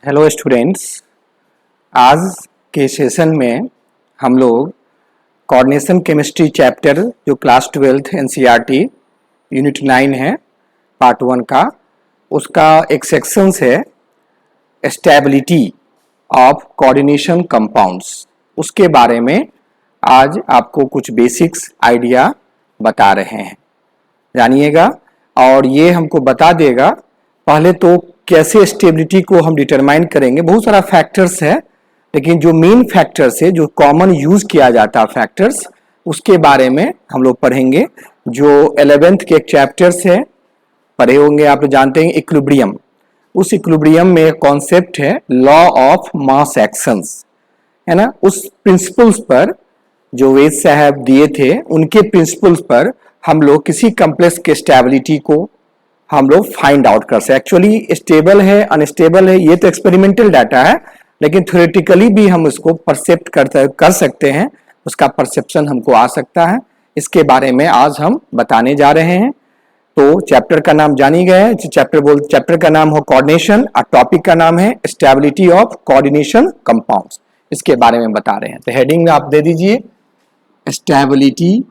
Hello students. आज के session में हम लोग कोऑर्डिनेशन केमिस्ट्री चैप्टर जो क्लास 12th एनसीईआरटी यूनिट 9 है पार्ट 1 का, उसका एक सेक्शंस है स्टेबिलिटी ऑफ कोऑर्डिनेशन कंपाउंड्स। उसके बारे में आज आपको कुछ बेसिक्स आइडिया बता रहे हैं, जानिएगा। और ये हमको बता देगा पहले तो कैसे स्टेबिलिटी को हम डिटरमाइन करेंगे। बहुत सारा फैक्टर्स है, लेकिन जो मेन फैक्टर्स है, जो कॉमन यूज किया जाता फैक्टर्स, उसके बारे में हम लोग पढ़ेंगे। जो 11th के एक चैप्टर्स है, पढ़े होंगे, आप लोग जानते हैं इक्विलिब्रियम। उस इक्विलिब्रियम में कॉन्सेप्ट है लॉ ऑफ मास एक्शंस, है ना। उस प्रिंसिपल्स पर जो वेद साहब दिए थे, उनके प्रिंसिपल्स पर हम लोग किसी कॉम्प्लेक्स के स्टेबिलिटी को हम लोग फाइंड आउट कर सकते हैं। एक्चुअली स्टेबल है अनस्टेबल है ये तो एक्सपेरिमेंटल डाटा है, लेकिन थ्योरेटिकली भी हम उसको परसेप्ट कर सकते हैं, उसका परसेप्शन हमको आ सकता है। इसके बारे में आज हम बताने जा रहे हैं। तो चैप्टर का नाम जानी गए, चैप्टर का नाम हो कोऑर्डिनेशन और टॉपिक का नाम है स्टेबिलिटी ऑफ कोऑर्डिनेशन कंपाउंड्स। इसके बारे में बता रहे हैं। तो हेडिंग में आप दे दीजिए स्टेबिलिटी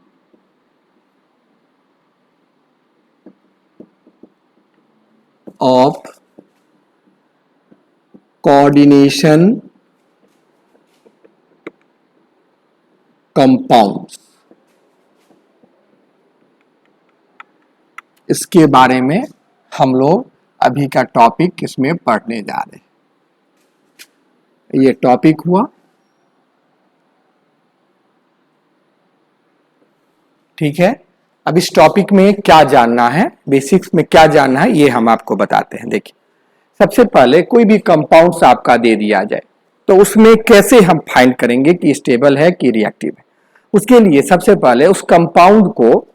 ऑफ कोऑर्डिनेशन कंपाउंड्स। इसके बारे में हम लोग अभी का टॉपिक इसमें पढ़ने जा रहे हैं। ये टॉपिक हुआ, ठीक है। अब इस टॉपिक में क्या जानना है, बेसिक्स में क्या जानना है, ये हम आपको बताते हैं। देखिए, सबसे पहले कोई भी कंपाउंड्स आपका दे दिया जाए तो उसमें कैसे हम फाइंड करेंगे कि स्टेबल है कि रिएक्टिव है। उसके लिए सबसे पहले उस कंपाउंड को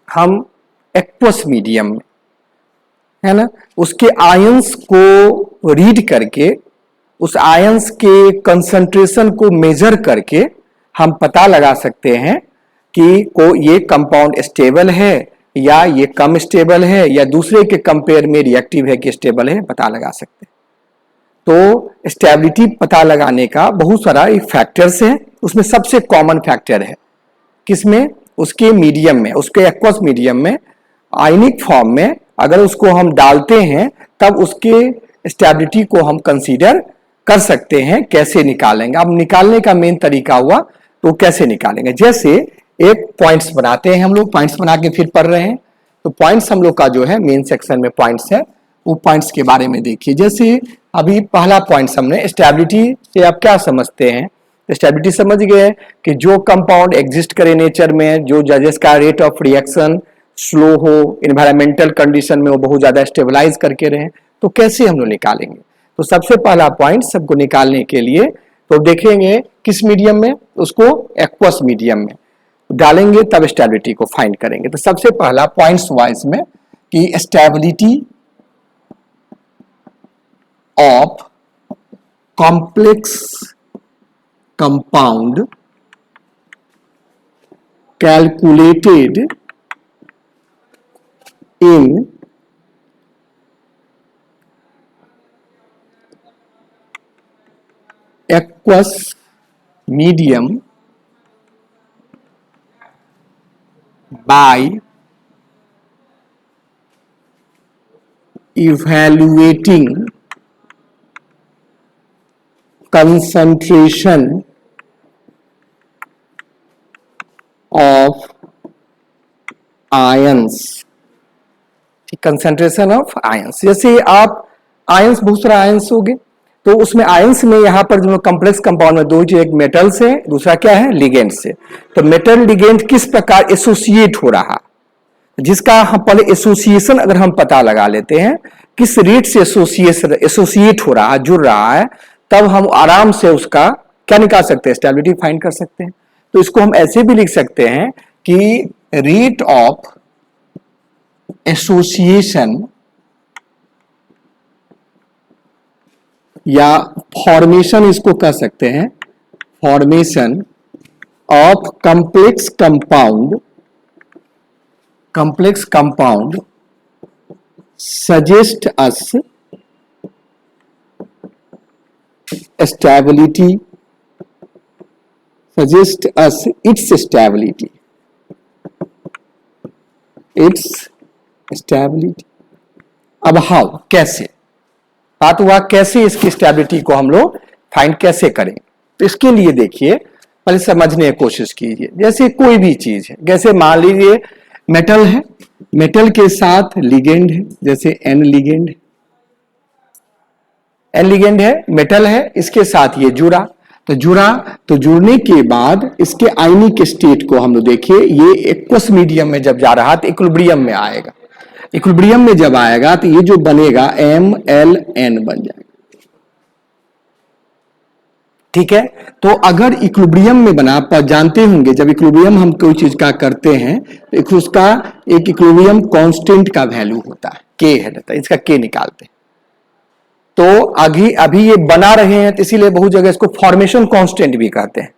हम एक्वस मीडियम में, है ना, उसके आयंस को रीड करके, उस आयंस के कंसंट्रेशन को मेजर करके हम पता लगा सकते हैं कि ये कंपाउंड स्टेबल है या ये कम स्टेबल है या दूसरे के कंपेयर में रिएक्टिव है कि स्टेबल है, पता लगा सकते हैं। तो स्टेबिलिटी पता लगाने का बहुत सारा फैक्टर्स है। उसमें सबसे कॉमन फैक्टर है किसमें, उसके मीडियम में, उसके एक्वस मीडियम में आयनिक फॉर्म में अगर उसको हम डालते हैं तब उसके स्टेबिलिटी को हम कंसीडर कर सकते हैं। कैसे निकालेंगे, अब निकालने का मेन तरीका हुआ तो कैसे निकालेंगे। जैसे एक पॉइंट्स बनाते हैं, हम लोग पॉइंट्स बना के फिर पढ़ रहे हैं। तो पॉइंट्स हम लोग का जो है मेन सेक्शन में पॉइंट्स है, वो पॉइंट्स के बारे में देखिए। जैसे अभी पहला पॉइंट्स हमने स्टेबिलिटी से आप क्या समझते हैं। स्टेबिलिटी समझ गए कि जो कंपाउंड एग्जिस्ट करे नेचर में, जो जिसका रेट ऑफ रिएक्शन स्लो हो, इन्वायरमेंटल कंडीशन में वो बहुत ज्यादा स्टेबलाइज करके रहे, तो कैसे हम लोग निकालेंगे। तो सबसे पहला पॉइंट सबको निकालने के लिए तो देखेंगे किस मीडियम में, उसको एक्वस मीडियम में डालेंगे तब स्टेबिलिटी को फाइंड करेंगे। तो सबसे पहला पॉइंट्स वाइज में कि stability of complex compound calculated in aqueous medium by evaluating concentration of ions। Concentration of ions, जैसे आप आयंस, बहुत सारा आयंस हो गए, तो उसमें आयंस में यहाँ पर जो कॉम्प्लेक्स कंपाउंड में दो चीज, एक मेटल से, दूसरा क्या है लिगेंड से। तो मेटल लिगेंड किस प्रकार एसोसिएट हो रहा, जिसका हम पहले एसोसिएशन अगर हम पता लगा लेते हैं किस रेट से एसोसिएट हो रहा है, जुड़ रहा है, तब हम आराम से उसका क्या निकाल सकते हैं, स्टेबिलिटी फाइंड कर सकते हैं। तो इसको हम ऐसे भी लिख सकते हैं कि रेट ऑफ एसोसिएशन या फॉर्मेशन इसको कह सकते हैं, formation of complex compound suggest us stability, suggest us its stability, its stability. अब हाउ, कैसे, बात हुआ कैसे इसकी स्टेबिलिटी को हम लोग फाइंड कैसे करें। तो इसके लिए देखिए पहले समझने की कोशिश कीजिए। जैसे कोई भी चीज है, जैसे मान लीजिए मेटल है, मेटल के साथ लिगेंड है, जैसे एन लिगेंड है, एन लिगेंड है, मेटल है, इसके साथ ये जुड़ा, तो जुड़ा, तो जुड़ने के बाद इसके आयनिक स्टेट को हम लोग देखिए, ये एक्वस मीडियम में जब जा रहा तो इक्विलिब्रियम में आएगा, इक्विलिब्रियम में जब आएगा तो ये जो बनेगा MlN बन जाएगा, ठीक है। तो अगर इक्विलिब्रियम में बना, आप जानते होंगे जब इक्विलिब्रियम हम कोई चीज का करते हैं तो उसका एक इक्विलिब्रियम कांस्टेंट का वैल्यू होता है, K है, रहता है, इसका K निकालते हैं। तो अभी ये बना रहे हैं तो इसीलिए बहुत जगह इसको फॉर्मेशन कांस्टेंट भी कहते हैं,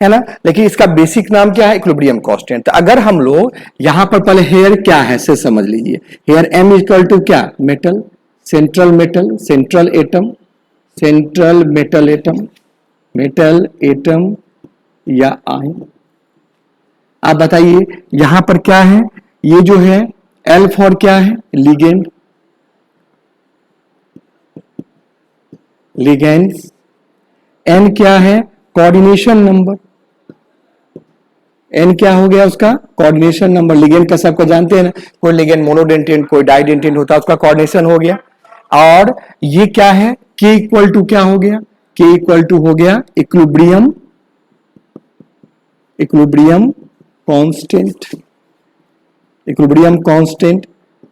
है ना, लेकिन इसका बेसिक नाम क्या है, इक्विलिब्रियम कांस्टेंट। तो अगर हम लोग यहां पर पहले हेयर क्या है से समझ लीजिए, हेयर M इक्वल टू क्या, metal, central metal, central atom, central metal atom, metal atom या आयन। आप बताइए यहां पर क्या है, ये जो है L फॉर क्या है, लिगेंड, लिगेंड्स, N क्या है, कोऑर्डिनेशन नंबर, N क्या हो गया उसका, कोऑर्डिनेशन नंबर। लिगेंड का सबको जानते हैं ना, कोई लिगेंड मोनोडेंटेंट कोई डाइडेंटेंट होता है, उसका कोऑर्डिनेशन हो गया। और ये क्या है, K इक्वल टू क्या हो गया, K इक्वल टू हो गया equilibrium, equilibrium constant, equilibrium constant.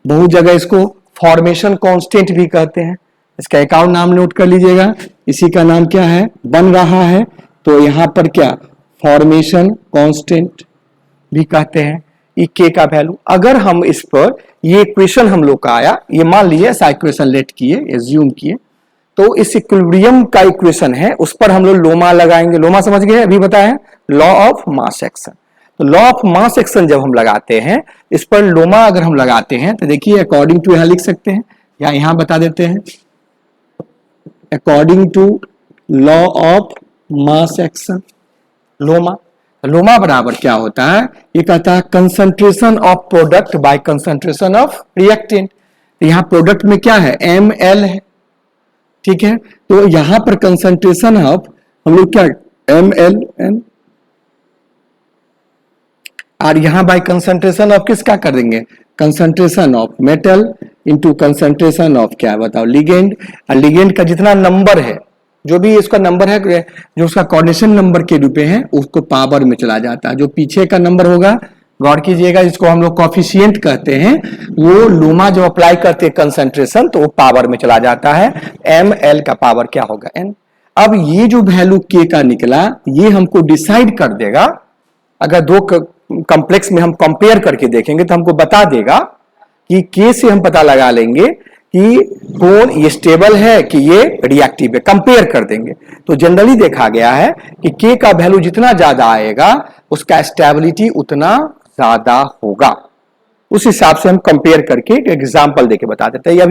बहुत जगह इसको फॉर्मेशन कांस्टेंट भी कहते हैं, इसका एक और नाम नोट कर लीजिएगा, इसी का नाम क्या है, बन रहा है, तो यहां पर क्या, फॉर्मेशन कांस्टेंट भी कहते हैं। ये K का वैल्यू, अगर हम इस पर ये इक्वेशन हम लोग का आया, ये मान लीजिए ऐसा इक्वेशन लेट किए, एज्यूम किए, तो इस इक्विलिब्रियम का इक्वेशन है, उस पर हम लोग लोमा लगाएंगे। लोमा समझ गए, अभी बताया, लॉ ऑफ मास एक्शन। तो लॉ ऑफ मास एक्शन जब हम लगाते हैं, इस पर लोमा अगर हम लगाते हैं तो देखिए अकॉर्डिंग टू यहां लिख सकते हैं या यहां बता देते हैं, according to law of mass action, LOMA, LOMA बराबर क्या होता है, ये कहता है concentration of product by concentration of reactant. तो यहां प्रोडक्ट में क्या है, Ml है, ठीक है। तो यहां पर कंसंट्रेशन ऑफ हम लोग क्या, MlN, और यहां बाय कंसंट्रेशन ऑफ किसका कर देंगे, concentration of metal into concentration of क्या बताओ, लिगेंड। और लिगेंड का जितना नंबर है, जो भी इसका नंबर है, जो उसका कोऑर्डिनेशन नंबर के रूप में है, उसको पावर में चला जाता है। जो पीछे का नंबर होगा, गौर कीजिएगा, जिसको हम लोग कोफिशिएंट कहते हैं, वो लोमा जो अप्लाई करते हैं कंसंट्रेशन, तो वो पावर में चला जाता है। ML का पावर क्या होगा, N। अब ये जो वैल्यू K का निकला, ये हमको डिसाइड कर देगा, अगर दो कॉम्प्लेक्स में हम कंपेयर करके देखेंगे तो हमको बता देगा कि K से हम पता लगा लेंगे कि कौन ये स्टेबल है कि ये रिएक्टिव है, कंपेयर कर देंगे। तो जनरली देखा गया है कि K का वैल्यू जितना ज्यादा आएगा, उसका स्टेबिलिटी उतना ज्यादा होगा। उस हिसाब से हम कंपेयर करके एक एग्जांपल देके बता देते हैं।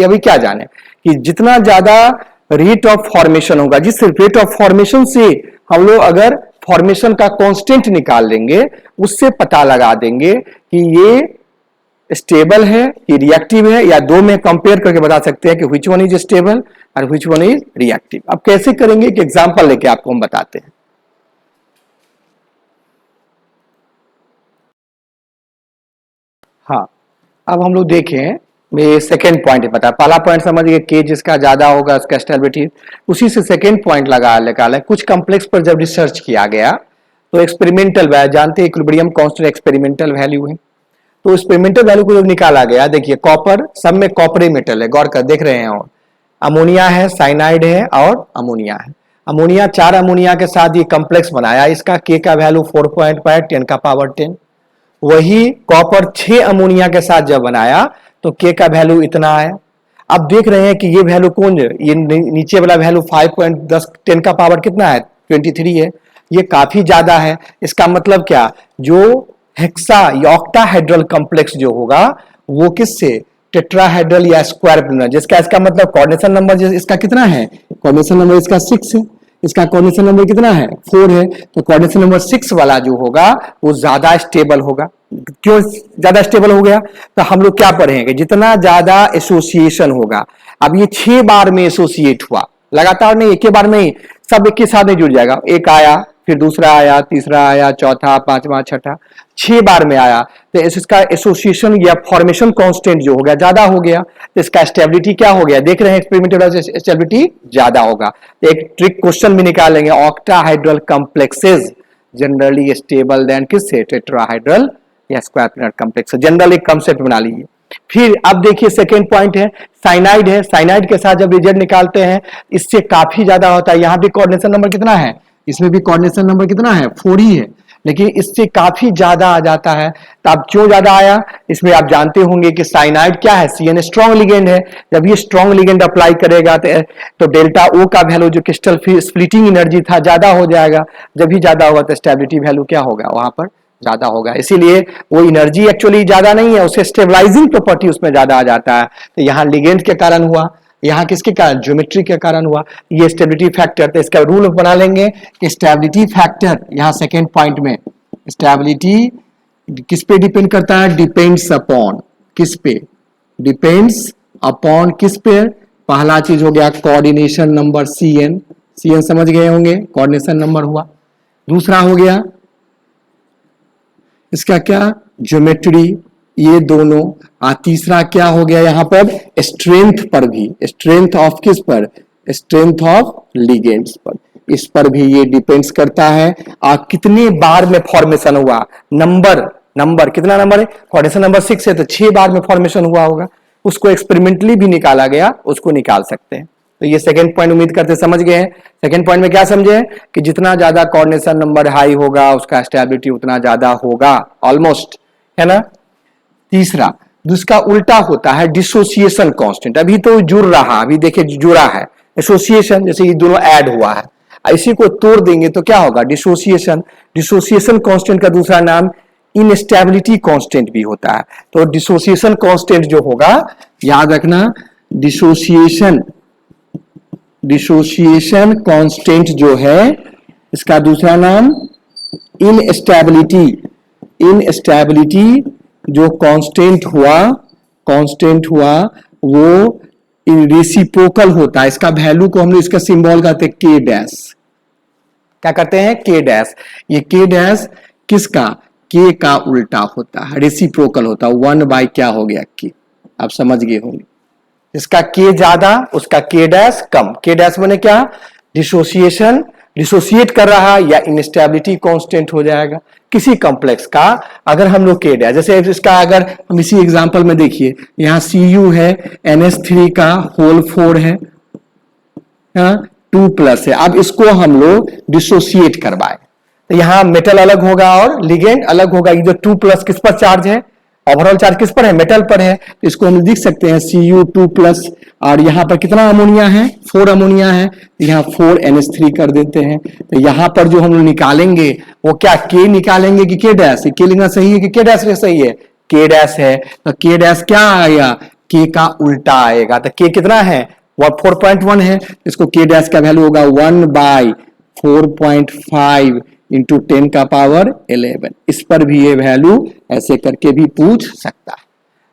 अभी क्या जाने कि जितना ज्यादा रेट ऑफ फॉर्मेशन होगा, जिस रेट ऑफ फॉर्मेशन से हम लोग अगर फॉर्मेशन का कांस्टेंट निकाल लेंगे, उससे पता लगा देंगे कि ये स्टेबल है कि रिएक्टिव है, या दो में कंपेयर करके बता सकते हैं कि व्हिच वन इज स्टेबल और व्हिच वन इज रिएक्टिव। अब कैसे करेंगे कि एग्जांपल लेके आपको हम बताते हैं। हाँ, अब हम लोग देखें, ये सेकेंड पॉइंट है, पता है, पहला पॉइंट समझ गए K जिसका ज्यादा होगा उसका स्टेबिलिटी, उसी से सेकेंड पॉइंट निकाला। कुछ कॉम्प्लेक्स पर जब रिसर्च किया गया तो एक्सपेरिमेंटल वैल्यू, जानते हैं इक्विलिब्रियम कांस्टेंट एक्सपेरिमेंटल वैल्यू है, तो एक्सपेरिमेंटल वैल्यू को जब निकाला गया, देखिए कॉपर, सब में कॉपर मेटल है, गौर कर देख रहे हैं, और अमोनिया है, साइनाइड है और अमोनिया है। अमोनिया, 4 अमोनिया के साथ ये कॉम्प्लेक्स बनाया, इसका K का वैल्यू 4.5 10 का पावर 10। वही कॉपर 6 अमोनिया के साथ जब बनाया तो K का वैल्यू इतना आया। अब देख रहे हैं कि ये वैल्यू कौन है, ये नीचे वाला वैल्यू 5.10 का पावर कितना है, 23 है, ये काफी ज्यादा है। इसका मतलब क्या, जो हेक्सा या ऑक्टाहेड्रल कॉम्प्लेक्स जो होगा वो किससे, टेट्राहेड्रल या स्क्वायर, जिसका इसका मतलब कोऑर्डिनेशन नंबर इसका कितना है कोऑर्डिनेशन नंबर इसका 6 है, इसका कोऑर्डिनेशन नंबर कितना है 4 है, तो कोऑर्डिनेशन नंबर 6 वाला जो होगा वो ज्यादा स्टेबल होगा। क्यों ज्यादा स्टेबल हो गया, तो हम लोग क्या पढ़ेंगे, जितना ज्यादा एसोसिएशन होगा। अब ये 6 बार में एसोसिएट हुआ, लगातार नहीं, एक ही बार में ही सब एक के साथ नहीं जुड़ जाएगा, एक आया फिर दूसरा आया, तीसरा आया, चौथा, पांचवा, छठा, 6 बार में आया, तो इसका एसोसिएशन या फॉर्मेशन कांस्टेंट जो हो गया ज्यादा हो गया, तो इसका स्टेबिलिटी क्या हो गया, देख रहे हैं एक्सपेरिमेंटल स्टेबिलिटी ज्यादा होगा। तो एक ट्रिक क्वेश्चन भी निकालेंगे, octahedral complexes generally stable then किससे, टेट्राहाइड्रल या स्क्वायर प्लैनेट कॉम्प्लेक्स, जनरल एक कंसेप्ट बना लीजिए। फिर अब देखिए सेकेंड पॉइंट है साइनाइड है, साइनाइड के साथ जब रिजल्ट निकालते हैं इससे काफी ज्यादा होता है। यहां भी कोऑर्डिनेशन नंबर कितना है, इसमें भी कोऑर्डिनेशन नंबर कितना है 4 ही है, लेकिन इससे काफी ज्यादा आ जाता है। तो अब क्यों ज्यादा आया, इसमें आप जानते होंगे कि साइनाइड क्या है, CN स्ट्रॉन्ग लिगेंड है, जब ये स्ट्रॉन्ग लिगेंड अप्लाई करेगा तो डेल्टा O का वैल्यू जो क्रिस्टल स्प्लिटिंग एनर्जी था ज्यादा हो जाएगा, जब भी ज्यादा होगा तो स्टेबिलिटी वैल्यू क्या होगा वहां पर ज्यादा होगा। इसीलिए वो एनर्जी एक्चुअली ज्यादा नहीं है, उससे स्टेबलाइजिंग प्रॉपर्टी उसमें ज्यादा आ जाता है। तो यहाँ लिगेंड के कारण हुआ, यहाँ किसके कारण, ज्योमेट्री के कारण हुआ, ये स्टेबिलिटी फैक्टर। तो इसका रूल बना लेंगे कि स्टेबिलिटी फैक्टर यहाँ सेकेंड पॉइंट में स्टेबिलिटी किस पे डिपेंड करता है, डिपेंड्स अपॉन किस पे, डिपेंड्स अपॉन किस पे, पहला चीज हो गया कोऑर्डिनेशन नंबर CN समझ गए होंगे, कोऑर्डिनेशन नंबर हुआ। दूसरा हो गया इसका क्या, ज्योमेट्री, ये दोनों। तीसरा क्या हो गया यहाँ पर, स्ट्रेंथ पर भी, स्ट्रेंथ ऑफ किस पर, स्ट्रेंथ ऑफ लिगेंड्स पर, इस पर भी ये डिपेंड्स करता है। कितने बार में फॉर्मेशन हुआ, नंबर कितना नंबर है, फॉर्मेशन नंबर 6 है तो 6 बार में फॉर्मेशन हुआ होगा, उसको एक्सपेरिमेंटली भी निकाला गया, उसको निकाल सकते हैं। तो ये सेकंड पॉइंट उम्मीद करते समझ गए हैं। सेकंड पॉइंट में क्या समझे कि जितना ज्यादा कोऑर्डिनेशन नंबर हाई होगा उसका स्टेबिलिटी उतना ज्यादा होगा, ऑलमोस्ट, है ना। तीसरा जिसका उल्टा होता है डिसोसिएशन कांस्टेंट, अभी तो जुड़ रहा, अभी देखिए जुड़ा है, एसोसिएशन जैसे ये दोनों ऐड हुआ है, इसी को तोड़ देंगे तो क्या होगा, डिसोसिएशन कांस्टेंट का दूसरा नाम इनस्टेबिलिटी कांस्टेंट भी होता है। तो डिसोसिएशन कांस्टेंट जो होगा याद रखना, डिसोसिएशन कांस्टेंट जो है इसका दूसरा नाम इनस्टेबिलिटी जो कांस्टेंट हुआ वो रेसिप्रोकल होता है। इसका वैल्यू को हम लोग इसका सिंबल कहते हैं K डैश, क्या करते हैं K डैश। ये K डैश किसका, K का उल्टा होता है, रेसिप्रोकल होता है, 1 क्या हो गया K, आप समझ गए होंगे। इसका K ज्यादा उसका K डैश कम, K डैश माने क्या, डिसोसिएट कर रहा या इंस्टेबिलिटी कांस्टेंट हो जाएगा किसी कॉम्प्लेक्स का। अगर हम लोग K डैश, जैसे इसका अगर हम इसी एग्जांपल में देखिए, यहाँ Cu है, NH3 का होल 4 है, 2+ है। अब इसको हम लोग डिसोसिएट करवाए तो यहाँ मेटल अलग होगा और लिगेंड अलग होगा। ये जो 2+ किस पर चार्ज है, ओवरऑल चार्ज किस पर है, मेटल पर है, तो इसको हम लिख सकते हैं Cu2+, और यहाँ पर कितना अमोनिया है, 4 अमोनिया है, तो यहाँ 4 NH3 कर देते हैं। तो यहाँ पर जो हम लोग निकालेंगे वो क्या, K निकालेंगे कि K डैश, K लिखना सही है कि K डैश सही है, K डैश है। तो K डैश क्या आएगा, K का उल्टा आएगा। तो K कितना है, वह 4.1 है, इसको K डैश का वैल्यू होगा 1/4.5 इंटू 10 का पावर 11। इस पर भी ये वैल्यू ऐसे करके भी पूछ सकता है।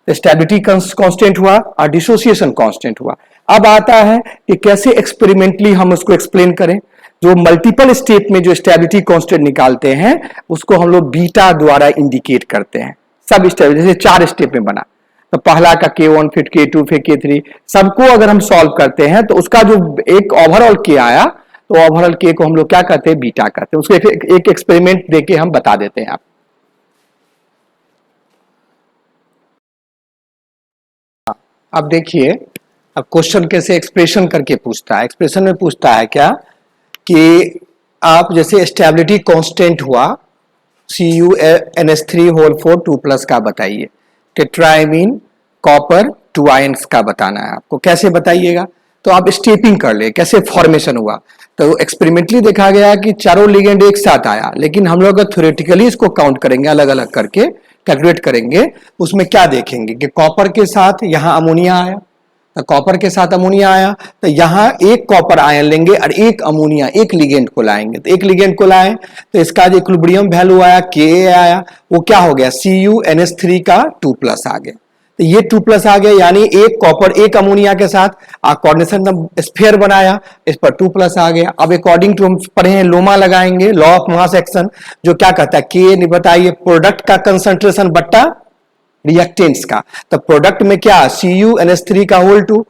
स्टेबिलिटी कांस्टेंट हुआ और डिसोसिएशन कांस्टेंट हुआ। अब आता है कि कैसे एक्सपेरिमेंटली हम उसको एक्सप्लेन करें। जो मल्टीपल स्टेप में जो स्टेबिलिटी कांस्टेंट निकालते हैं उसको हम लोग बीटा द्वारा इंडिकेट करते हैं। सब स्टेप जैसे 4 स्टेप में बना, तो पहला का K1 फिर K2 फिर K3, सबको अगर हम सॉल्व करते हैं तो उसका जो एक ओवरऑल K आया, तो ओवरऑल K को हम लोग क्या कहते हैं, बीटा कहते हैं। उसको एक एक्सपेरिमेंट देके हम बता देते हैं। आप अब देखिए, अब क्वेश्चन कैसे एक्सप्रेशन करके पूछता है। एक्सप्रेशन में पूछता है क्या कि आप जैसे स्टेबिलिटी कांस्टेंट हुआ CuNH3 होल 4 2+ का बताइए, टेट्राइमीन कॉपर 2 आयंस का बताना है आपको। कैसे बताइएगा, तो आप स्टेपिंग कर ले, कैसे फॉर्मेशन हुआ। तो एक्सपेरिमेंटली देखा गया कि चारों लिगेंड एक साथ आया, लेकिन हम लोग अगर थ्योरेटिकली इसको काउंट करेंगे, अलग अलग करके कैलकुलेट करेंगे, उसमें क्या देखेंगे कि कॉपर के साथ यहाँ अमोनिया आया, कॉपर के साथ अमोनिया आया, तो यहाँ एक कॉपर आयन लेंगे और एक अमोनिया, एक लिगेंड को लाएंगे। तो एक लिगेंड को लाए तो इसका जो इक्विलिब्रियम वैल्यू आया Ka आया, वो क्या हो गया CuNH3 का 2+ आ गया। तो ये 2+ आ गया, यानी एक कॉपर एक अमोनिया के साथ कोऑर्डिनेशन स्फीयर बनाया, इस पर 2+ आ गया। अब अकॉर्डिंग टू हम पढ़े हैं लोमा लगाएंगे, लॉ ऑफ मास एक्शन, जो क्या कहता है K बताइए प्रोडक्ट का कंसंट्रेशन बट्टा रिएक्टेंट्स का। तो प्रोडक्ट में क्या CuNH3 का होल 2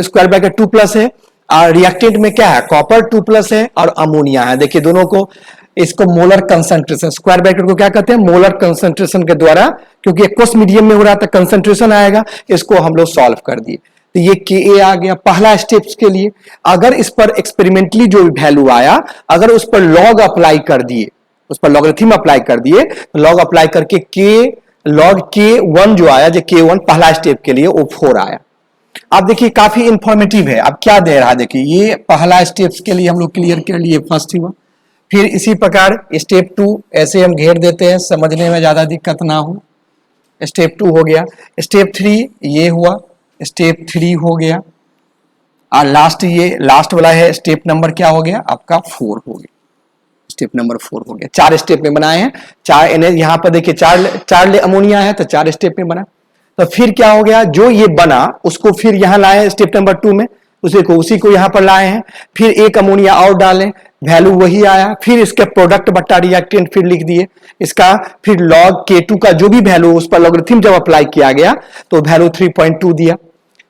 स्क्वायर ब्रैकेट 2+ है, और रिएक्टेंट में क्या है कॉपर 2+ है और अमोनिया है। देखिए दोनों को, इसको मोलर कंसंट्रेशन, स्क्वायर ब्रैकेट को क्या कहते हैं मोलर कंसंट्रेशन के द्वारा, क्योंकि एक्वस मीडियम में हो रहा था कंसंट्रेशन आएगा, इसको हम लोग सॉल्व कर दिए। तो ये Ka आ गया पहला स्टेप्स के लिए। अगर इस पर एक्सपेरिमेंटली जो वैल्यू आया, अगर उस पर लॉग अप्लाई कर दिए, उस पर लॉगरिथम अप्लाई कर दिए, लॉग अप्लाई करके K लॉग K1 जो आया, जो K1 पहला स्टेप के लिए वो 4 आया। आप देखिए काफी इंफॉर्मेटिव है। अब क्या दे रहा है देखिए, ये पहला स्टेप्स के लिए हम लोग क्लियर कर लिए, फर्स्ट हुआ। फिर इसी प्रकार स्टेप 2 ऐसे हम घेर देते हैं, समझने में ज्यादा दिक्कत ना हो। स्टेप 2 हो गया, स्टेप 3 ये हुआ, स्टेप 3 हो गया, और लास्ट ये लास्ट वाला है स्टेप नंबर क्या हो गया आपका 4 हो गया, स्टेप नंबर 4 हो गया। 4 स्टेप में बनाए हैं, 4 यहाँ पर देखिए 4 अमोनिया है तो 4 स्टेप में बना। तो फिर क्या हो गया, जो ये बना उसको फिर यहाँ लाए स्टेप नंबर 2 में, उसी को यहाँ पर लाए हैं, फिर एक अमोनिया और डालें, वैल्यू वही आया। फिर इसके प्रोडक्ट बट्टा रिएक्टेंट फिर लिख दिए इसका, फिर लॉग K2 का जो भी वैल्यू उस पर लॉगरिथम जब अप्लाई किया गया तो वैल्यू 3.2 दिया।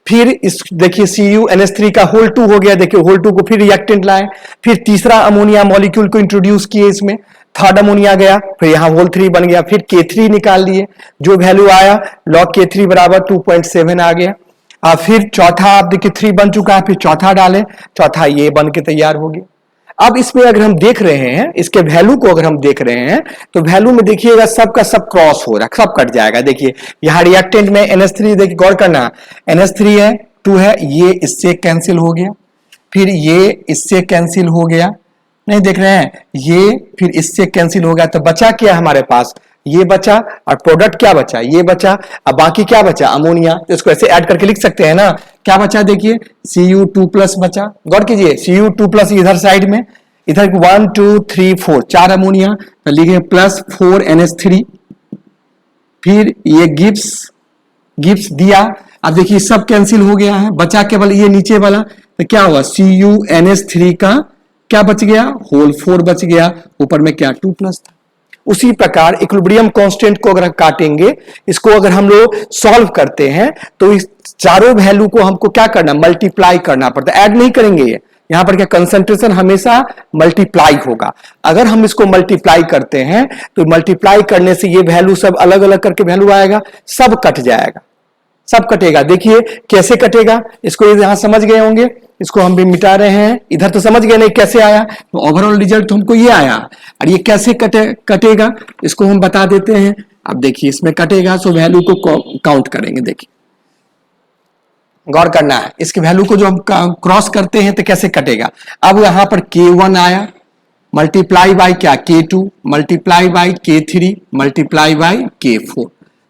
फिर इस देखिए CuNH3 का होल 2 हो गया, देखिए होल 2 को फिर रिएक्टेंट लाए, फिर तीसरा अमोनिया मॉलिक्यूल को इंट्रोड्यूस किए इसमें, थर्ड अमोनिया गया, फिर यहाँ होल 3 बन गया, फिर K3 निकाल लिए, जो वैल्यू आया लॉग K3 बराबर 2.7 आ गया। फिर चौथा आप देखिए 3 बन चुका है, फिर चौथा डालें, चौथा ये बन के तैयार हो गया। अब इसमें अगर हम देख रहे हैं, इसके वैल्यू को अगर हम देख रहे हैं, तो वैल्यू में देखिएगा सबका सब क्रॉस हो रहा है, सब कट जाएगा। देखिए यहाँ रिएक्टेंट में NH3, देखिए गौर करना, NH3 है 2 है, ये इससे कैंसिल हो गया, फिर ये इससे कैंसिल हो गया, नहीं देख रहे हैं, ये फिर इससे कैंसिल हो गया। तो बचा क्या हमारे पास, ये बचा, और प्रोडक्ट क्या बचा, ये बचा, अब बाकी क्या बचा अमोनिया। तो इसको ऐसे ऐड करके लिख सकते हैं ना, क्या बचा देखिए Cu2+ बचा, गौर कीजिए Cu2+ इधर साइड में, इधर 1 2 3 4 4 अमोनिया, तो लिखे प्लस 4 NH3, फिर ये गिब्स दिया। अब देखिए सब कैंसिल हो गया है, बचा केवल ये नीचे वाला, तो क्या हुआ CuNH3 का क्या बच गया होल 4 बच गया, ऊपर में क्या 2+ था। उसी प्रकार इक्विलिब्रियम कांस्टेंट को अगर काटेंगे, इसको अगर हम लोग सॉल्व करते हैं, तो इस चारों वैल्यू को हमको क्या करना, मल्टीप्लाई करना पड़ता है, ऐड नहीं करेंगे। ये यहां पर क्या कंसंट्रेशन हमेशा मल्टीप्लाई होगा। अगर हम इसको मल्टीप्लाई करते हैं तो मल्टीप्लाई करने से ये वैल्यू सब अलग अलग करके वैल्यू आएगा, सब कट जाएगा, सब कटेगा। देखिए कैसे कटेगा, इसको यहां समझ गए होंगे, इसको हम भी मिटा रहे हैं, इधर तो समझ गए नहीं कैसे आया, तो ओवरऑल रिजल्ट हमको ये आया, और ये कैसे कटेगा इसको हम बता देते हैं। अब देखिए इसमें कटेगा, सो वैल्यू को काउंट करेंगे। देखिए गौर करना है, इसके वैल्यू को जो हम क्रॉस करते हैं तो कैसे कटेगा। अब यहां पर K1 आया, मल्टीप्लाई बाई क्या K2, multiply by K3, multiply by K4।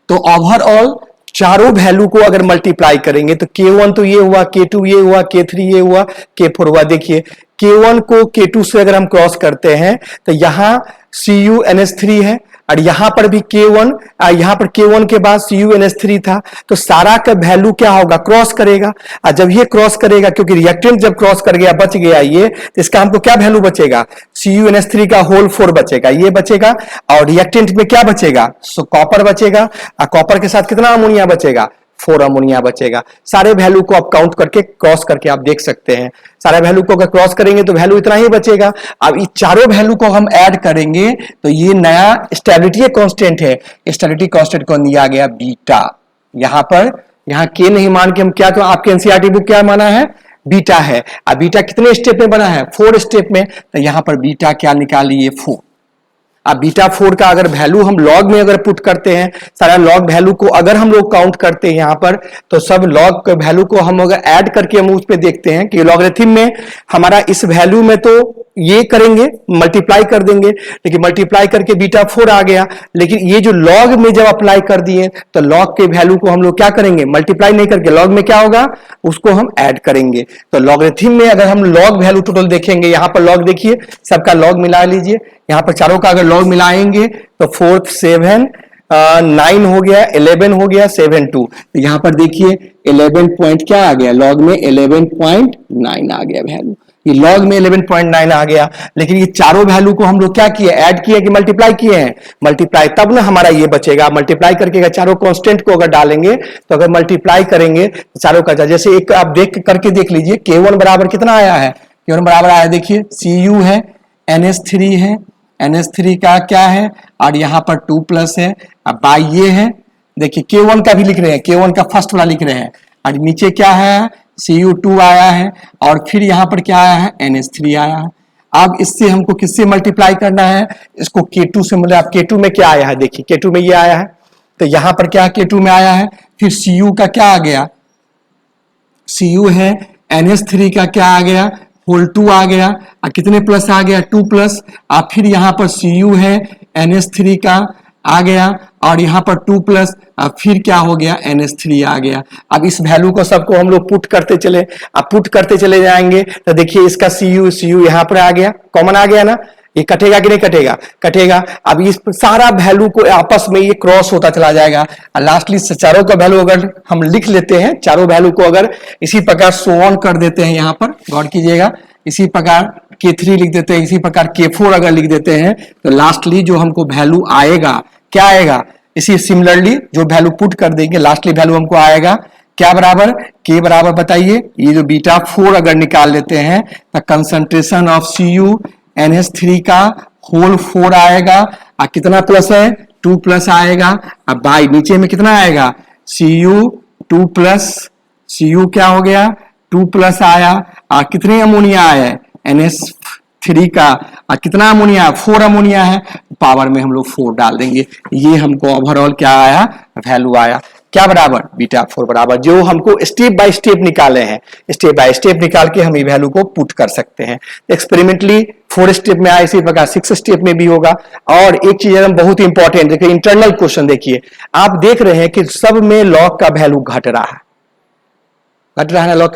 तो ओवरऑल चारों वैल्यू को अगर मल्टीप्लाई करेंगे तो K1 तो ये हुआ, K2 ये हुआ, K3 ये हुआ, K4 हुआ। देखिए K1 को K2 से अगर हम क्रॉस करते हैं तो यहां CuNH3 है, और यहां पर भी K1, यहां पर K1 के बाद CuNH3 था, तो सारा का वैल्यू क्या होगा क्रॉस करेगा। और जब ये क्रॉस करेगा, क्योंकि रिएक्टेंट जब क्रॉस कर गया बच गया ये, तो इसका हमको क्या वैल्यू बचेगा, CuNH3 का होल 4 बचेगा, ये बचेगा, और रिएक्टेंट में क्या बचेगा, सो कॉपर बचेगा, और कॉपर के साथ कितना अमोनिया बचेगा, 4 अमोनिया बचेगा। सारे वैल्यू को आप काउंट करके क्रॉस करके आप देख सकते हैं, सारे वैल्यू को अगर क्रॉस करेंगे तो वैल्यू इतना ही बचेगा। अब इस चारों वैल्यू को हम ऐड करेंगे तो ये नया स्टेबिलिटी कांस्टेंट है, स्टेबिलिटी कांस्टेंट को दिया गया बीटा। यहां पर यहां के नहीं मान के हम क्या, तो आपके एनसीईआरटी बुक क्या माना है, बीटा है। अब बीटा कितने स्टेप में बना है, 4 स्टेप में, तो यहां पर बीटा क्या निकालिए 4। अब बीटा 4 का अगर वैल्यू हम लॉग में अगर पुट करते हैं, सारा लॉग वैल्यू को अगर हम लोग काउंट करते हैं यहाँ पर, तो सब लॉग के वैल्यू को हम अगर ऐड करके हम उस पे देखते हैं कि लॉगरिथम में हमारा इस वैल्यू में तो ये करेंगे मल्टीप्लाई कर देंगे, लेकिन मल्टीप्लाई करके बीटा 4 आ गया, लेकिन ये जो लॉग में जब अप्लाई कर दिए तो लॉग के वैल्यू को हम लोग क्या करेंगे, मल्टीप्लाई नहीं करके लॉग में क्या होगा उसको हम ऐड करेंगे। तो लॉगरिथम में अगर हम लॉग वैल्यू टोटल देखेंगे, यहां पर लॉग देखिए सबका लॉग मिला लीजिए, यहां पर चारों का अगर लॉग मिलाएंगे तो 4 7 9 हो गया, 11 हो गया, 7 2, तो यहां पर देखिए 11 पॉइंट क्या आ गया, लॉग में 11.9 आ गया वैल्यू, ये लॉग में 11.9 आ गया। लेकिन ये चारों वैल्यू को हम लोग क्या किए, ऐड किए कि मल्टीप्लाई किए हैं, मल्टीप्लाई, तब ना हमारा ये बचेगा। मल्टीप्लाई करके अगर चारों कांस्टेंट को अगर डालेंगे तो अगर मल्टीप्लाई करेंगे तो चारों का, जैसे एक आप देख करके देख लीजिए K1 बराबर कितना आया है, K1 बराबर आया देखिए Cu है, NH3 है, NH3 का क्या है और यहां पर 2 प्लस है, अब बाई ये है, देखिए K1 का भी लिख रहे हैं, K1 का फर्स्ट वाला लिख रहे हैं, और नीचे क्या है Cu2 आया है, और फिर यहां पर क्या आया है NH3 आया है। अब इससे हमको किससे मल्टीप्लाई करना है, इसको K2 से, मतलब अब K2 में क्या आया है, देखिए K2 में ये आया है, तो यहां पर क्या K2 में आया है, फिर Cu का क्या आ गया, Cu है, NH3 का क्या आ गया, होल 2 आ गया, और कितने प्लस आ गया 2 प्लस, और फिर यहां पर Cu है, NH3 का आ गया, और यहां पर 2 प्लस, अब फिर क्या हो गया NH3 आ गया। अब इस वैल्यू को सबको हम लोग पुट करते चले, अब पुट करते चले जाएंगे तो देखिए इसका Cu यहां पर आ गया, कॉमन आ गया ना, ये कटेगा कि नहीं कटेगा, कटेगा। अब इस सारा वैल्यू को आपस में ये क्रॉस होता चला जाएगा, और लास्टली चारों का वैल्यू अगर हम लिख लेते हैं, चारों वैल्यू को अगर इसी प्रकार सो ऑन कर देते हैं, यहां पर गौर कीजिएगा, इसी प्रकार K3 लिख देते हैं, इसी प्रकार K4 अगर लिख देते हैं, तो लास्टली जो हमको वैल्यू आएगा क्या आएगा, इसी सिमिलरली जो वैल्यू पुट कर देंगे लास्टली वैल्यू हमको आएगा क्या बराबर, K बराबर बताइए, ये जो बीटा 4 अगर निकाल लेते हैं तो कंसंट्रेशन ऑफ Cu NH3 का होल 4 आएगा, और कितना प्लस है 2 प्लस आएगा, अब बाई नीचे में कितना आएगा Cu 2 प्लस, Cu क्या हो गया 2 प्लस आया, और कितने अमोनिया आया NH3 का, और कितना अमोनिया 4 अमोनिया है, पावर में हम लोग 4 डाल देंगे, ये हमको ओवरऑल क्या आया वैल्यू आया, क्या बराबर बीटा 4 बराबर, जो हमको स्टेप बाय स्टेप निकाले हैं, स्टेप बाय स्टेप निकाल के हम ये वैल्यू को पुट कर सकते हैं। एक्सपेरिमेंटली 4 स्टेप में आया, इसी प्रकार 6 स्टेप में भी होगा। और एक चीज बहुत इंपॉर्टेंट देखिए, इंटरनल क्वेश्चन देखिए, आप देख रहे हैं कि सब में लॉग का वैल्यू घट रहा है, घट रहा है ना, लॉग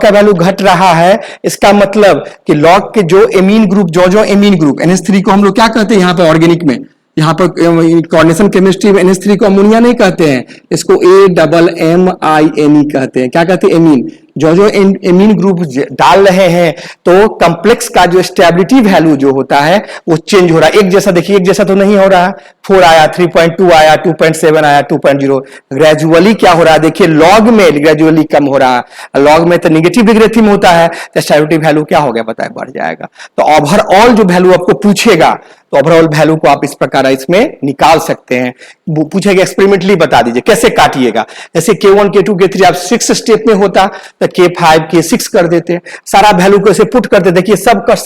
का वैल्यू घट रहा है, इसका मतलब कि लॉग के जो एमीन ग्रुप, जो एमीन ग्रुप NH3 को हम लोग क्या कहते हैं यहाँ पे ऑर्गेनिक में, यहाँ पर कोऑर्डिनेशन केमिस्ट्री में NH3 को अमोनिया नहीं कहते हैं, इसको AMMINE कहते हैं, क्या कहते हैं एमीन, जो एमीन ग्रुप डाल रहे हैं तो कॉम्प्लेक्स का जो स्टेबिलिटी वैल्यू जो होता है वो चेंज हो रहा है, एक जैसा देखिए, एक जैसा तो नहीं हो रहा, 4 आया, 3.2 आया, 2.7 आया, 2.0, ग्रेजुअली क्या हो रहा है देखिए, लॉग में ग्रेजुअली कम हो रहा है, लॉग में तो निगेटिव लॉगरिथम होता है तो स्टेबिलिटी वैल्यू क्या हो गया बताए, बढ़ जाएगा। तो ओवरऑल जो वैल्यू आपको पूछेगा तो ओवरऑल वैल्यू को आप इस प्रकार इसमें निकाल सकते हैं, वो पूछेगा एक्सपेरिमेंटली बता दीजिए कैसे काटिएगा, जैसे K1 K2 K3 आप 6 स्टेप में होता तो K5 K6 कर देते, सारा वैल्यू को ऐसे पुट करते, देखिए सब कट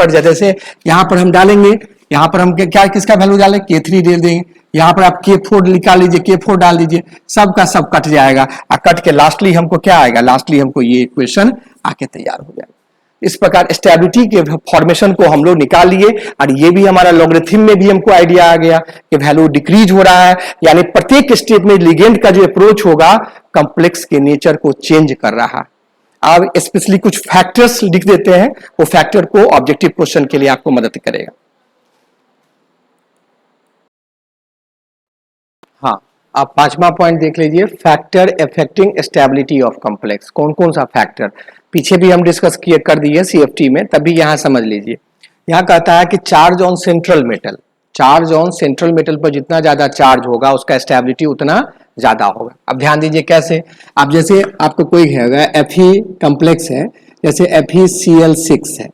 जाता, जैसे यहां पर हम डालेंगे, यहां पर हम क्या किसका वैल्यू डालें K3 दे देंगे, यहां पर आप K4 निकाल लीजिए, K4 डाल दीजिए, सबका सब कट जाएगा, और कट के लास्टली हमको क्या आएगा, लास्टली हमको ये इक्वेशन आके तैयार हो जाएगा। इस प्रकार स्टेबिलिटी के फॉर्मेशन को हम लोग निकाल लिए, और ये भी हमारा लॉगरिथम में भी हमको आइडिया आ गया कि वैल्यू डिक्रीज हो रहा है, यानी प्रत्येक स्टेप में लिगेंड का जो अप्रोच होगा कॉम्प्लेक्स के नेचर को चेंज कर रहा है। अब स्पेशली कुछ फैक्टर्स लिख देते हैं, वो फैक्टर को ऑब्जेक्टिव क्वेश्चन के लिए आपको मदद करेगा। हाँ, आप 5वां पॉइंट देख लीजिए, factor affecting stability of complex. कौन कौन सा फैक्टर, पीछे भी हम डिस्कस किए कर दिए CFT में, तभी यहां समझ लीजिए। यहां कहता है कि charge on central metal, charge on central metal पर जितना ज्यादा चार्ज होगा उसका स्टेबिलिटी उतना ज्यादा होगा। अब ध्यान दीजिए कैसे, अब जैसे आपको कोई है Fe कॉम्प्लेक्स है, जैसे FeCl6 है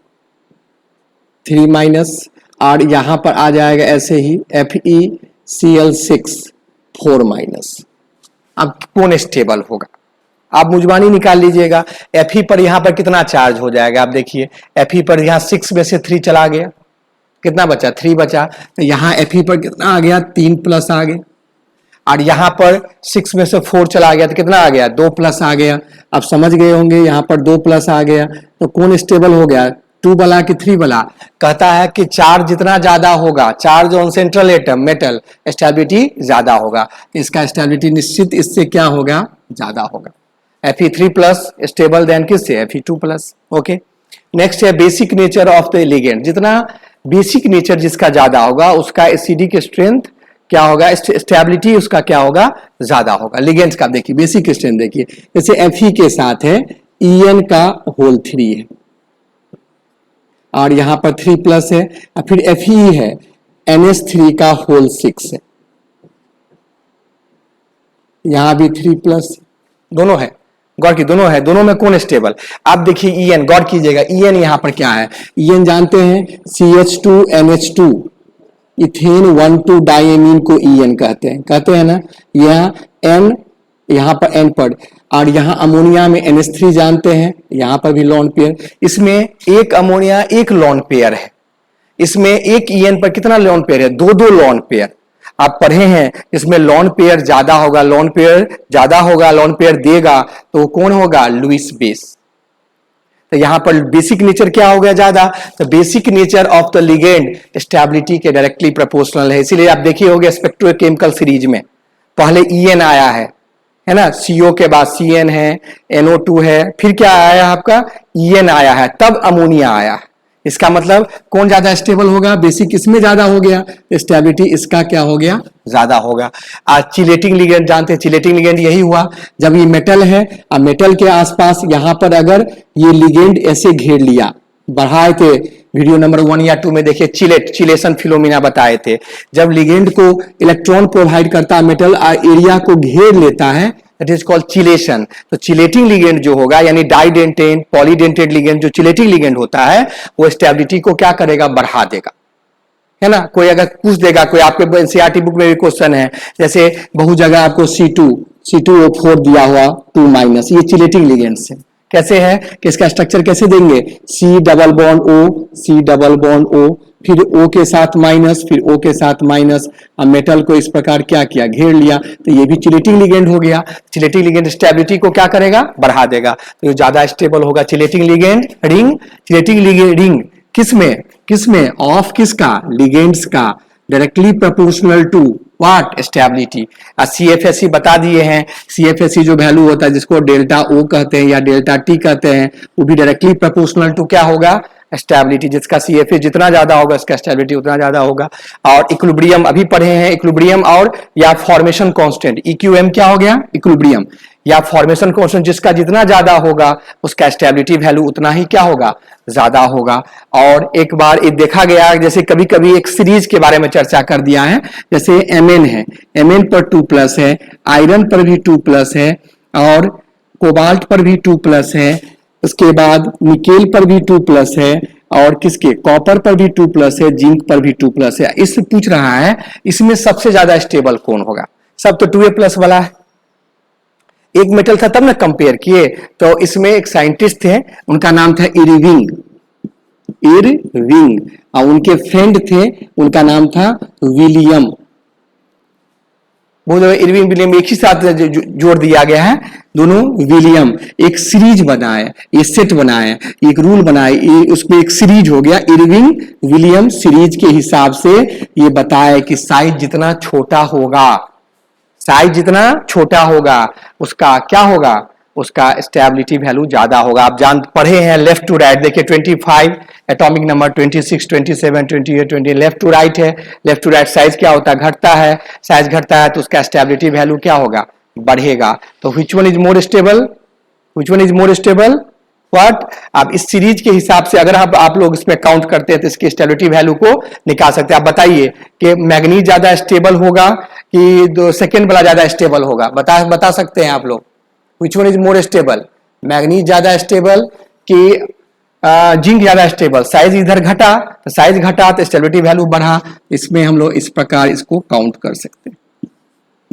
3 माइनस, और यहां पर आ जाएगा ऐसे ही FeCl6 4 माइनस। अब कौन स्टेबल होगा, आप मुजबानी निकाल लीजिएगा, Fe पर यहां पर कितना चार्ज हो जाएगा, आप देखिए Fe पर यहां 6 में से 3 चला गया, कितना बचा 3 बचा, तो यहाँ Fe पर कितना आ गया 3 प्लस आ गया, और यहाँ पर 6 में से 4 चला गया तो कितना आ गया 2 प्लस आ गया। अब समझ गए होंगे यहाँ पर 2 प्लस आ गया, तो कौन स्टेबल हो गया 2 वाला कि 3 वाला। कहता है कि चार्ज जितना ज्यादा होगा, charge on central atom metal, stability ज्यादा होगा, इसका स्टेबिलिटी निश्चित इससे क्या होगा ज्यादा होगा। Fe3 प्लस स्टेबल देन किससे Fe2 प्लस। ओके, नेक्स्ट है basic nature of the ligand, जितना बेसिक नेचर जिसका ज्यादा होगा उसका एसिडिक स्ट्रेंथ क्या होगा, स्टेबिलिटी उसका क्या होगा ज्यादा होगा। लिगेंड्स का देखिए बेसिक स्ट्रेंथ देखिए, जैसे Fe के साथ है En का होल 3 है और यहां पर 3 प्लस है, और फिर Fe है NH3 का होल 6 है, यहां भी 3 प्लस दोनों है, गौर की दोनों है, दोनों में कौन स्टेबल। आप देखिए En, गौर कीजिएगा En यहां पर क्या है, En जानते हैं CH2NH2 इथेन 1,2 डाइएमीन को En कहते हैं ना, यह N यहां पर N पर, और यहां अमोनिया में NH3 जानते हैं, यहां पर भी लॉन पेयर, इसमें एक अमोनिया एक लॉन पेयर है, इसमें एक En पर कितना लॉन पेयर है 2 लॉन पेयर। आप पढ़े हैं इसमें लॉन पेयर ज्यादा होगा, लॉन पेयर ज्यादा होगा, लॉन पेयर देगा तो कौन होगा लुईस बेस। तो यहां पर बेसिक नेचर क्या हो गया ज्यादा, तो basic nature of the ligand stability के डायरेक्टली प्रोपोर्शनल है। इसीलिए आप देखिए होंगे स्पेक्ट्रोकेमिकल सीरीज में पहले En आया है ना, CO के बाद Cn है, NO2 है, फिर क्या आया आपका En आया है, तब अमोनिया आया है। इसका मतलब कौन ज्यादा स्टेबल होगा, बेसिक इसमें ज्यादा हो गया, स्टेबिलिटी इसका क्या हो गया ज्यादा होगा। आज चिलेटिंग लिगेंड जानते हैं, चिलेटिंग लिगेंड यही हुआ जब ये मेटल है और मेटल के आसपास यहां पर अगर ये लिगेंड ऐसे घेर लिया, बढ़ाए थे वीडियो नंबर 1 या 2 में देखिए चिलेशन फिलोमिना बताए थे, जब लिगेंड को इलेक्ट्रॉन प्रोवाइड करता है मेटल एरिया को घेर लेता है, दैट इज कॉल्ड चिलेशन। तो चिलेटिंग लिगेंड जो होगा यानी डाइडेंटेट पॉलीडेंटेट लिगेंड जो चिलेटिंग लिगेंड होता है वो स्टेबिलिटी को क्या करेगा बढ़ा देगा, है ना। कोई अगर पूछ देगा, कोई आपके एनसीईआरटी बुक में भी क्वेश्चन है, जैसे बहुत जगह आपको C2O4 दिया हुआ 2-, ये चिलेटिंग लिगेंड से कैसे है कि इसका स्ट्रक्चर कैसे देंगे, C double bond O, C double bond O, फिर O के साथ माइनस, फिर O के साथ माइनस, अब मेटल को इस प्रकार क्या किया घेर लिया, तो ये भी चिलेटिंग लिगेंड हो गया। चिलेटिंग लिगेंड स्टेबिलिटी को क्या करेगा बढ़ा देगा, तो ये ज्यादा स्टेबल होगा। Chelating ligand ring, chelating ligand ring किसमें ऑफ किसका लिगेंड्स का directly proportional to what stability. CFSE बता दिए हैं, CFSE जो वैल्यू होता है जिसको डेल्टा O कहते हैं या डेल्टा T कहते हैं, वो भी डायरेक्टली प्रोपोर्शनल टू क्या होगा स्टेबिलिटी, जिसका CFA जितना ज्यादा होगा इसका स्टेबिलिटी उतना ज्यादा होगा। और इक्विलिब्रियम अभी पढ़े हैं, इक्विलिब्रियम और या फॉर्मेशन कांस्टेंट, EQM क्या हो गया इक्विलिब्रियम या फॉर्मेशन कांस्टेंट, जिसका जितना ज्यादा होगा उसका स्टेबिलिटी वैल्यू उतना ही क्या होगा ज्यादा होगा। और एक बार ये देखा गया, जैसे कभी कभी एक सीरीज के बारे में चर्चा कर दिया है, जैसे Mn है, Mn पर 2 प्लस है, आयरन पर भी 2 प्लस है, और कोबाल्ट पर भी 2 प्लस है, उसके बाद निकेल पर भी 2 प्लस है, और किसके कॉपर पर भी 2 प्लस है, जिंक पर भी 2 प्लस है। इससे पूछ रहा है इसमें सबसे ज्यादा स्टेबल कौन होगा, सब तो 2A प्लस वाला है, एक मेटल था तब ना कंपेयर किए। तो इसमें एक साइंटिस्ट थे उनका नाम था इरविंग, और उनके फ्रेंड थे उनका नाम था विलियम, बहुत इरविंग विलियम एक ही साथ जोड़ दिया गया है, दोनों विलियम। एक सीरीज बनाए, ये सेट बनाए, एक रूल बनाए, उसमें एक सीरीज हो गया इरविंग विलियम सीरीज के हिसाब से ये बताया कि साइज जितना छोटा होगा, साइज जितना छोटा होगा उसका क्या होगा, उसका स्टेबिलिटी वैल्यू ज्यादा होगा। आप जान पढ़े हैं लेफ्ट टू राइट, देखिए 25 atomic number, 26, 27, 28, 20 left to right है। लेफ्ट टू राइट साइज क्या होता है घटता है, साइज घटता है तो उसका स्टेबिलिटी वैल्यू क्या होगा बढ़ेगा। तो which one is more stable, which one is more stable what. आप इस सीरीज के हिसाब से अगर आप लोग इसमें काउंट करते हैं तो इसकी स्टेबिलिटी वैल्यू को निकाल सकते हैं। आप बताइए कि मैग्नीज ज्यादा स्टेबल होगा कि दो सेकेंड वाला ज्यादा स्टेबल होगा, बता सकते हैं आप लोग which one is more stable, manganese ज्यादा स्टेबल कि जिंक ज्यादा स्टेबल। साइज इधर घटा तो साइज घटा तो स्टेबिलिटी वैल्यू बढ़ा, इसमें हम लोग इस प्रकार इसको काउंट कर सकते हैं।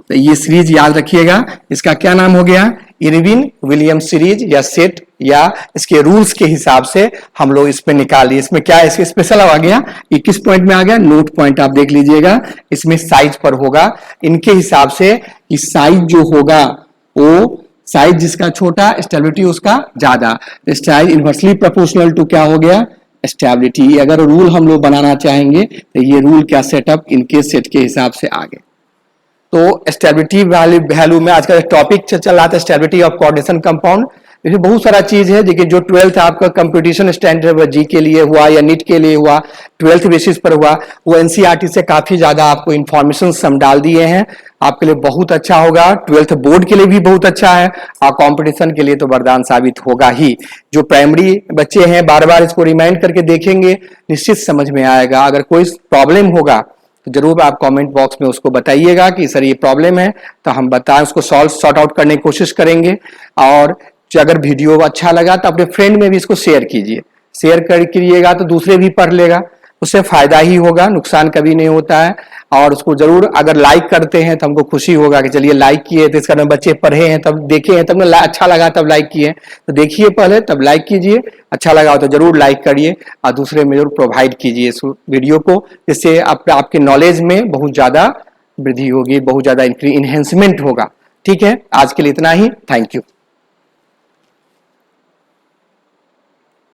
तो ये सीरीज याद रखिएगा, इसका क्या नाम हो गया इरविन विलियम्स सीरीज या सेट या इसके रूल्स के हिसाब से हम लोग इसमें निकाल लिए। इसमें क्या है, स्पेशल आ गया, ये किस पॉइंट में आ गया, नोट पॉइंट आप देख लीजिएगा, इसमें साइज पर होगा इनके हिसाब से कि साइज जो होगा वो साइज जिसका छोटा स्टेबिलिटी उसका ज्यादा, साइज इनवर्सली प्रोपोर्शनल टू क्या हो गया, स्टेबिलिटी। अगर रूल हम लोग बनाना चाहेंगे तो ये रूल क्या सेटअप इनके सेट के हिसाब से आ गए। तो स्टेबिलिटी वैल्यू में आज का टॉपिक चल रहा था स्टेबिलिटी ऑफ कोऑर्डिनेशन कंपाउंड। इसमें बहुत सारा चीज है देखिए, जो 12th आपका कंपटीशन स्टैंडर्ड जी के लिए हुआ या नीट के लिए हुआ, 12th बेसिस पर हुआ, वो एनसीईआरटी से काफी ज्यादा आपको इंफॉर्मेशन हम डाल दिए हैं, आपके लिए बहुत अच्छा होगा। 12th बोर्ड के लिए भी बहुत अच्छा है और कंपटीशन के लिए तो वरदान साबित होगा ही। जो प्राइमरी बच्चे हैं बार बार इसको रिमाइंड करके देखेंगे, निश्चित समझ में आएगा। अगर कोई प्रॉब्लम होगा तो जरूर आप कमेंट बॉक्स में उसको बताइएगा कि सर ये प्रॉब्लम है, तो हम बताएं, उसको सॉर्ट आउट करने की कोशिश करेंगे। और अगर वीडियो अच्छा लगा तो अपने फ्रेंड में भी इसको शेयर कीजिए, शेयर करिएगा तो दूसरे भी पढ़ लेगा, उससे फायदा ही होगा, नुकसान कभी नहीं होता है। और उसको जरूर अगर लाइक करते हैं तो हमको खुशी होगा कि चलिए लाइक किए तो इसका बच्चे पढ़े हैं तब देखे हैं, तब ना अच्छा लगा तब लाइक किए, तो देखिए पहले तब लाइक कीजिए, अच्छा लगा हो तो जरूर लाइक करिए और दूसरे में जरूर प्रोवाइड कीजिए इस वीडियो को, जिससे आपके नॉलेज में बहुत ज्यादा वृद्धि होगी, बहुत ज्यादा इनहेंसमेंट होगा। ठीक है, आज के लिए इतना ही, थैंक यू।